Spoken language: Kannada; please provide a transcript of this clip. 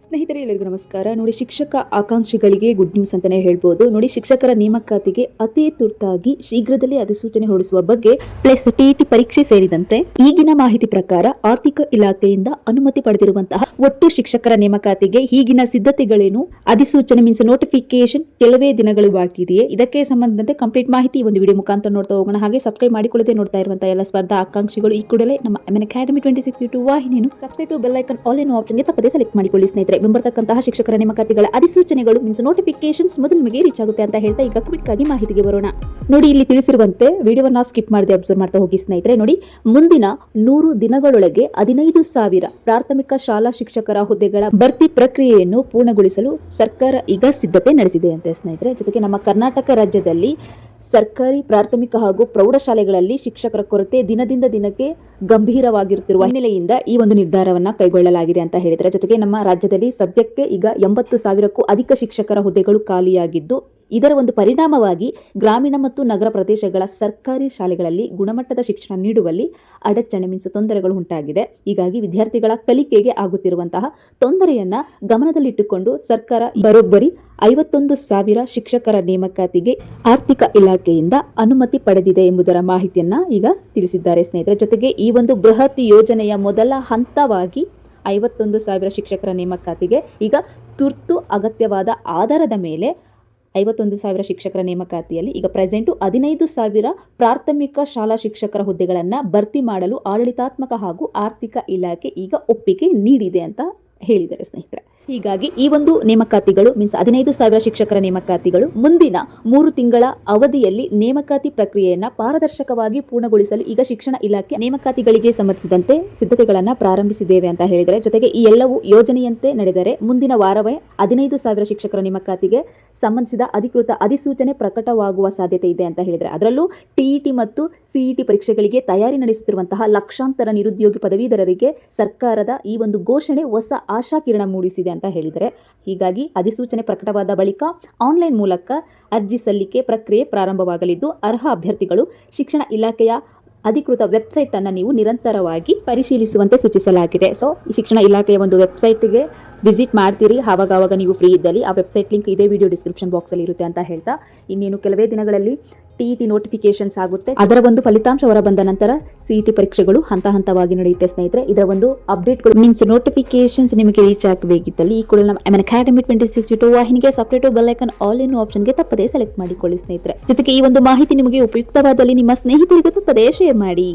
ಸ್ನೇಹಿತರೆ ಎಲ್ಲರಿಗೂ ನಮಸ್ಕಾರ. ನೋಡಿ, ಶಿಕ್ಷಕ ಆಕಾಂಕ್ಷಿಗಳಿಗೆ ಗುಡ್ ನ್ಯೂಸ್ ಅಂತಾನೆ ಹೇಳ್ಬೋದು. ನೋಡಿ, ಶಿಕ್ಷಕರ ನೇಮಕಾತಿಗೆ ಅತಿ ತುರ್ತಾಗಿ ಶೀಘ್ರದಲ್ಲೇ ಅಧಿಸೂಚನೆ ಹೊರಡಿಸುವ ಬಗ್ಗೆ ಪ್ಲಸ್ ಟಿಇಟಿ ಪರೀಕ್ಷೆ ಸೇರಿದಂತೆ ಈಗಿನ ಮಾಹಿತಿ ಪ್ರಕಾರ ಆರ್ಥಿಕ ಇಲಾಖೆಯಿಂದ ಅನುಮತಿ ಪಡೆದಿರುವಂತಹ ಒಟ್ಟು ಶಿಕ್ಷಕರ ನೇಮಕಾತಿಗೆ ಈಗಿನ ಸಿದ್ಧತೆಗಳೇನು, ಅಧಿಸೂಚನೆ ಮೀನ್ಸ್ ನೋಟಿಫಿಕೇಶನ್ ಕೆಲವೇ ದಿನಗಳು ಬಾಕಿ ಇದೆಯೇ, ಇದಕ್ಕೆ ಸಂಬಂಧಿಸಿದಂತೆ ಕಂಪ್ಲೀಟ್ ಮಾಹಿತಿ ಒಂದು ವಿಡಿಯೋ ಮುಖಾಂತರ ನೋಡ್ತಾ ಹೋಗೋಣ. ಹಾಗೆ ಸಬ್ಸ್ಕ್ರೈಬ್ ಮಾಡಿಕೊಳ್ಳದೆ ನೋಡ್ತಾ ಇರುವಂತಹ ಎಲ್ಲ ಸ್ಪರ್ಧಾ ಆಕಾಂಕ್ಷಿಗಳು ಈ ಕೂಡಲೇ ನಮ್ಮ ಅಕಾಡೆಮಿ 26 ವಾಹಿನಿಯನ್ನು subscribe to bell icon all in ಆಪ್ಷನ್ಗೆ ತಪ್ಪದೇ ಸೆಲೆಕ್ಟ್ ಮಾಡಿಕೊಳ್ಳಿ. ಸ್ನೇಹಿತರೆ, ಬಂದಿರತಕ್ಕಂತಹ ಶಿಕ್ಷಕರ ನೇಮಕಾತಿಗಳ ಅಧಿಸೂಚನೆಗಳು ಮೀನ್ಸ್ ನೋಟಿಫಿಕೇಶನ್ಸ್ ಮೊದಲು ನಿಮಗೆ ರೀಚ್ ಆಗುತ್ತೆ ಅಂತ ಹೇಳ್ತಾ ಈಗ ಕ್ವಿಕ್ ಆಗಿ ಮಾಹಿತಿಗೆ ಬರೋಣ. ನೋಡಿ, ಇಲ್ಲಿ ತಿಳಿಸಿರುವಂತೆ ವಿಡಿಯೋವನ್ನ ಸ್ಕಿಪ್ ಮಾಡದೆ ಅಬ್ಸರ್ವ್ ಮಾಡ್ತಾ ಹೋಗಿ ಸ್ನೇಹಿತರೆ. ನೋಡಿ, ಮುಂದಿನ 100 ದಿನಗಳೊಳಗೆ 15,000 ಪ್ರಾಥಮಿಕ ಶಾಲಾ ಶಿಕ್ಷಕರ ಹುದ್ದೆಗಳ ಭರ್ತಿ ಪ್ರಕ್ರಿಯೆಯನ್ನು ಪೂರ್ಣಗೊಳಿಸಲು ಸರ್ಕಾರ ಈಗ ಸಿದ್ಧತೆ ನಡೆಸಿದೆ ಅಂತ ಸ್ನೇಹಿತರೆ. ಜೊತೆಗೆ ನಮ್ಮ ಕರ್ನಾಟಕ ರಾಜ್ಯದಲ್ಲಿ ಸರ್ಕಾರಿ ಪ್ರಾಥಮಿಕ ಹಾಗೂ ಪ್ರೌಢಶಾಲೆಗಳಲ್ಲಿ ಶಿಕ್ಷಕರ ಕೊರತೆ ದಿನದಿಂದ ದಿನಕ್ಕೆ ಗಂಭೀರವಾಗಿರುತ್ತಿರುವ ಹಿನ್ನೆಲೆಯಿಂದ ಈ ಒಂದು ನಿರ್ಧಾರವನ್ನ ಕೈಗೊಳ್ಳಲಾಗಿದೆ ಅಂತ ಹೇಳಿದರೆ, ಜೊತೆಗೆ ನಮ್ಮ ರಾಜ್ಯದಲ್ಲಿ ಸದ್ಯಕ್ಕೆ ಈಗ 80,000ಕ್ಕೂ ಅಧಿಕ ಶಿಕ್ಷಕರ ಹುದ್ದೆಗಳು ಖಾಲಿಯಾಗಿದ್ದು, ಇದರ ಒಂದು ಪರಿಣಾಮವಾಗಿ ಗ್ರಾಮೀಣ ಮತ್ತು ನಗರ ಪ್ರದೇಶಗಳ ಸರ್ಕಾರಿ ಶಾಲೆಗಳಲ್ಲಿ ಗುಣಮಟ್ಟದ ಶಿಕ್ಷಣ ನೀಡುವಲ್ಲಿ ಅಡಚಣೆ ಮೀನ್ಸ್ ತೊಂದರೆಗಳು ಉಂಟಾಗಿದೆ. ಹೀಗಾಗಿ ವಿದ್ಯಾರ್ಥಿಗಳ ಕಲಿಕೆಗೆ ಆಗುತ್ತಿರುವಂತಹ ತೊಂದರೆಯನ್ನ ಗಮನದಲ್ಲಿಟ್ಟುಕೊಂಡು ಸರ್ಕಾರ ಬರೋಬ್ಬರಿ 51,000 ಶಿಕ್ಷಕರ ನೇಮಕಾತಿಗೆ ಆರ್ಥಿಕ ಇಲಾಖೆಯಿಂದ ಅನುಮತಿ ಪಡೆದಿದೆ ಎಂಬುದರ ಮಾಹಿತಿಯನ್ನ ಈಗ ತಿಳಿಸಿದ್ದಾರೆ ಸ್ನೇಹಿತರೆ. ಜೊತೆಗೆ ಈ ಒಂದು ಬೃಹತ್ ಯೋಜನೆಯ ಮೊದಲ ಹಂತವಾಗಿ 51,000 ಶಿಕ್ಷಕರ ನೇಮಕಾತಿಗೆ ಈಗ ತುರ್ತು ಅಗತ್ಯವಾದ ಆಧಾರದ ಮೇಲೆ 51,000 ಶಿಕ್ಷಕರ ನೇಮಕಾತಿಯಲ್ಲಿ ಈಗ ಪ್ರೆಸೆಂಟು 15,000 ಪ್ರಾಥಮಿಕ ಶಾಲಾ ಶಿಕ್ಷಕರ ಹುದ್ದೆಗಳನ್ನು ಭರ್ತಿ ಮಾಡಲು ಆಡಳಿತಾತ್ಮಕ ಹಾಗೂ ಆರ್ಥಿಕ ಇಲಾಖೆ ಈಗ ಒಪ್ಪಿಗೆ ನೀಡಿದೆ ಅಂತ ಹೇಳಿದ್ದಾರೆ ಸ್ನೇಹಿತರೆ. ಹೀಗಾಗಿ ಈ ಒಂದು ನೇಮಕಾತಿಗಳು ಮೀನ್ಸ್ 15,000 ಶಿಕ್ಷಕರ ನೇಮಕಾತಿಗಳು ಮುಂದಿನ 3 ತಿಂಗಳ ಅವಧಿಯಲ್ಲಿ ನೇಮಕಾತಿ ಪ್ರಕ್ರಿಯೆಯನ್ನ ಪಾರದರ್ಶಕವಾಗಿ ಪೂರ್ಣಗೊಳಿಸಲು ಈಗ ಶಿಕ್ಷಣ ಇಲಾಖೆ ನೇಮಕಾತಿಗಳಿಗೆ ಸಂಬಂಧಿಸಿದಂತೆ ಸಿದ್ಧತೆಗಳನ್ನು ಪ್ರಾರಂಭಿಸಿದ್ದೇವೆ ಅಂತ ಹೇಳಿದರೆ, ಜೊತೆಗೆ ಈ ಎಲ್ಲವೂ ಯೋಜನೆಯಂತೆ ನಡೆದರೆ ಮುಂದಿನ ವಾರವೇ 15,000 ಶಿಕ್ಷಕರ ನೇಮಕಾತಿಗೆ ಸಂಬಂಧಿಸಿದ ಅಧಿಕೃತ ಅಧಿಸೂಚನೆ ಪ್ರಕಟವಾಗುವ ಸಾಧ್ಯತೆ ಇದೆ ಅಂತ ಹೇಳಿದರೆ, ಅದರಲ್ಲೂ ಟಿಇಟಿ ಮತ್ತು ಸಿಇಟಿ ಪರೀಕ್ಷೆಗಳಿಗೆ ತಯಾರಿ ನಡೆಸುತ್ತಿರುವಂತಹ ಲಕ್ಷಾಂತರ ನಿರುದ್ಯೋಗಿ ಪದವೀಧರರಿಗೆ ಸರ್ಕಾರದ ಈ ಒಂದು ಘೋಷಣೆ ಹೊಸ ಆಶಾಕಿರಣ ಮೂಡಿಸಿದೆ ಅಂತ ಹೇಳಿದರೆ, ಹೀಗಾಗಿ ಅಧಿಸೂಚನೆ ಪ್ರಕಟವಾದ ಬಳಿಕ ಆನ್ಲೈನ್ ಮೂಲಕ ಅರ್ಜಿ ಸಲ್ಲಿಕೆ ಪ್ರಕ್ರಿಯೆ ಪ್ರಾರಂಭವಾಗಲಿದ್ದು, ಅರ್ಹ ಅಭ್ಯರ್ಥಿಗಳು ಶಿಕ್ಷಣ ಇಲಾಖೆಯ ಅಧಿಕೃತ ವೆಬ್ಸೈಟ್ ಅನ್ನು ನೀವು ನಿರಂತರವಾಗಿ ಪರಿಶೀಲಿಸುವಂತೆ ಸೂಚಿಸಲಾಗಿದೆ. ಸೊ ಈ ಶಿಕ್ಷಣ ಇಲಾಖೆಯ ಒಂದು ವೆಬ್ಸೈಟ್ಗೆ ವಿಸಿಟ್ ಮಾಡ್ತೀರಿ ಆವಾಗ ನೀವು ಫ್ರೀ ಇದ್ದಲ್ಲಿ. ಆ ವೆಬ್ಸೈಟ್ ಲಿಂಕ್ ಇದೇ ವಿಡಿಯೋ ಡಿಸ್ಕ್ರಿಪ್ಷನ್ ಬಾಕ್ಸಲ್ಲಿ ಇರುತ್ತೆ ಅಂತ ಹೇಳ್ತಾ, ಇನ್ನೇನು ಕೆಲವೇ ದಿನಗಳಲ್ಲಿ ಟಿಇಟಿ ನೋಟಿಫಿಕೇಶನ್ಸ್ ಆಗುತ್ತೆ. ಅದರ ಒಂದು ಫಲಿತಾಂಶ ಹೊರಬಂದ ನಂತರ ಸಿಇಟಿ ಪರೀಕ್ಷೆಗಳು ಹಂತವಾಗಿ ನಡೆಯುತ್ತೆ ಸ್ನೇಹಿತರೆ. ಇದರ ಒಂದು ಅಪ್ಡೇಟ್ಗಳು ಮೀನ್ಸ್ ನೋಟಿಫಿಕೇಶನ್ಸ್ ನಿಮಗೆ ರೀಚ್ ಆಗಬೇಕಿದ್ದಲ್ಲಿ ಈ ಕೂಡ ನಮ್ಮ ಅಕಾಡೆಮಿ 26 ವಾಹಿನಿಗೆ separate bell icon all in ಆಪ್ಷನ್ಗೆ ತಪ್ಪದೇ ಸೆಲೆಕ್ಟ್ ಮಾಡಿಕೊಳ್ಳಿ ಸ್ನೇಹಿತರೆ. ಜೊತೆಗೆ ಈ ಒಂದು ಮಾಹಿತಿ ನಿಮಗೆ ಉಪಯುಕ್ತವಾದಲ್ಲಿ ನಿಮ್ಮ ಸ್ನೇಹಿತರಿಗೂ ತಪ್ಪದೇ ಶೇರ್ ಮಾಡಿ.